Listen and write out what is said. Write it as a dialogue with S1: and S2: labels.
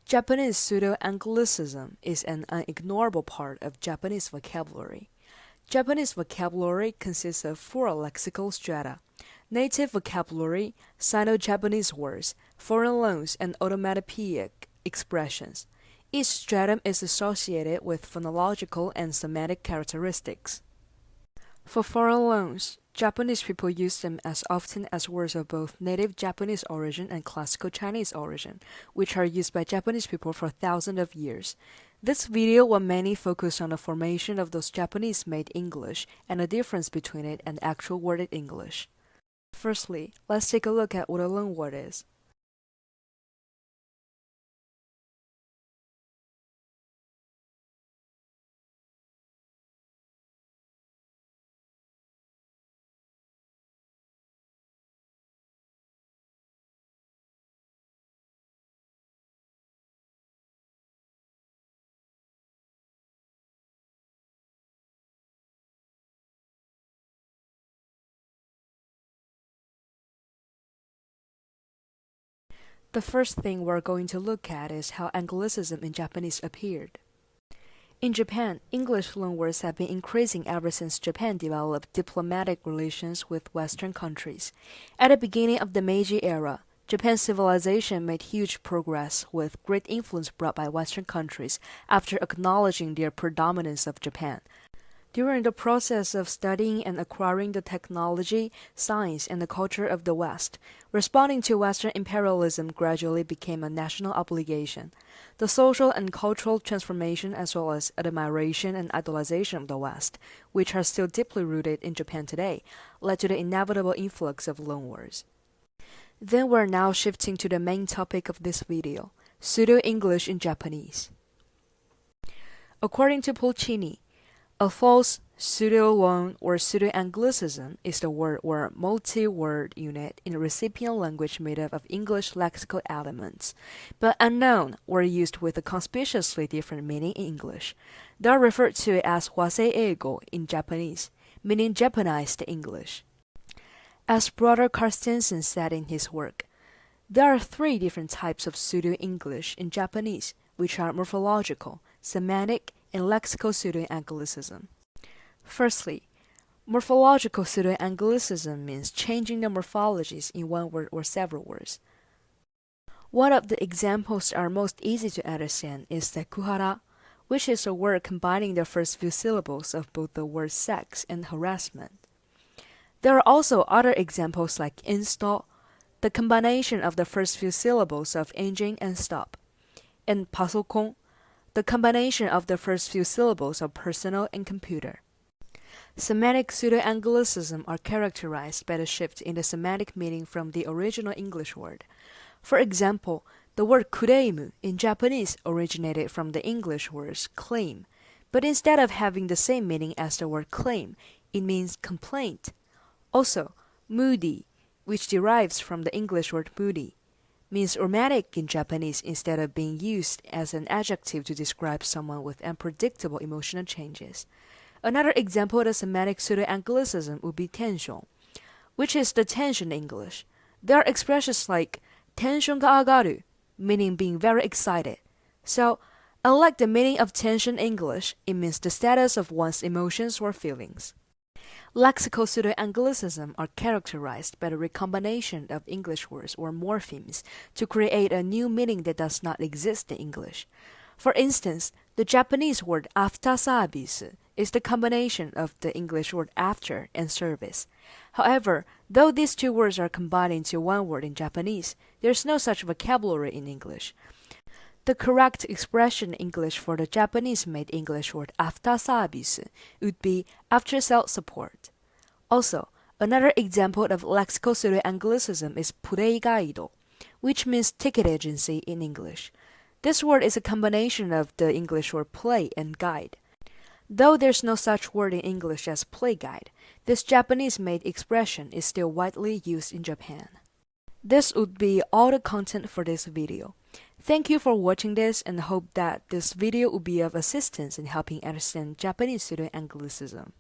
S1: Japanese pseudo-Anglicism is an unignorable part of Japanese vocabulary. Japanese vocabulary consists of four lexical strata: native vocabulary, Sino-Japanese words, foreign loans, and onomatopoeic expressions. Each stratum is associated with phonological and semantic characteristics. For foreign loans, Japanese people use them as often as words of both native Japanese origin and classical Chinese origin, which are used by Japanese people for thousands of years. This video will mainly focus on the formation of those Japanese-made English and the difference between it and actual worded English. Firstly, let's take a look at what a loan word is. The first thing we're going to look at is how Anglicism in Japanese appeared. In Japan, English loanwords have been increasing ever since Japan developed diplomatic relations with Western countries. At the beginning of the Meiji era, Japan's civilization made huge progress with great influence brought by Western countries after acknowledging their predominance of Japan. During the process of studying and acquiring the technology, science, and the culture of the West, responding to Western imperialism gradually became a national obligation. The social and cultural transformation as well as admiration and idolization of the West, which are still deeply rooted in Japan today, led to the inevitable influx of loanwords. Then we're now shifting to the main topic of this video, Pseudo-English in Japanese. According to Pulcini, a false pseudo-loan or pseudo-Anglicism is the word or multi-word unit in a recipient language made up of English lexical elements, but unknown or used with a conspicuously different meaning in English. They are referred to as wasei-eigo in Japanese, meaning Japanized English. As Brother Carstensen said in his work, there are three different types of pseudo-English in Japanese, which are morphological, semantic, and lexical pseudo-Anglicism. Firstly, morphological pseudo-Anglicism means changing the morphologies in one word or several words. One of the examples that are most easy to understand is sekuhara, which is a word combining the first few syllables of both the word sex and harassment. There are also other examples like install, the combination of the first few syllables of engine and stop, and pasokon, the combination of the first few syllables of personal and computer. Semantic pseudo-Anglicism are characterized by the shift in the semantic meaning from the original English word. For example, the word kureimu in Japanese originated from the English words claim, but instead of having the same meaning as the word claim, it means complaint. Also, moody, which derives from the English word moody, means romantic in Japanese instead of being used as an adjective to describe someone with unpredictable emotional changes. Another example of the semantic pseudo-Anglicism would be tension, which is the tension English. There are expressions like tension ga agaru, meaning being very excited. So, unlike the meaning of tension English, it means the status of one's emotions or feelings. Lexical pseudo-Anglicism are characterized by the recombination of English words or morphemes to create a new meaning that does not exist in English. For instance, the Japanese word after service is the combination of the English word after and service. However, though these two words are combined into one word in Japanese, there's no such vocabulary in English. The correct expression in English for the Japanese-made English word after service would be after sales support. Also, another example of lexical pseudo-Anglicism is pureigaido, which means ticket agency in English. This word is a combination of the English word play and guide. Though there's no such word in English as play guide, this Japanese-made expression is still widely used in Japan. This would be all the content for this video. Thank you for watching this and hope that this video will be of assistance in helping understand Japanese pseudo-Anglicism.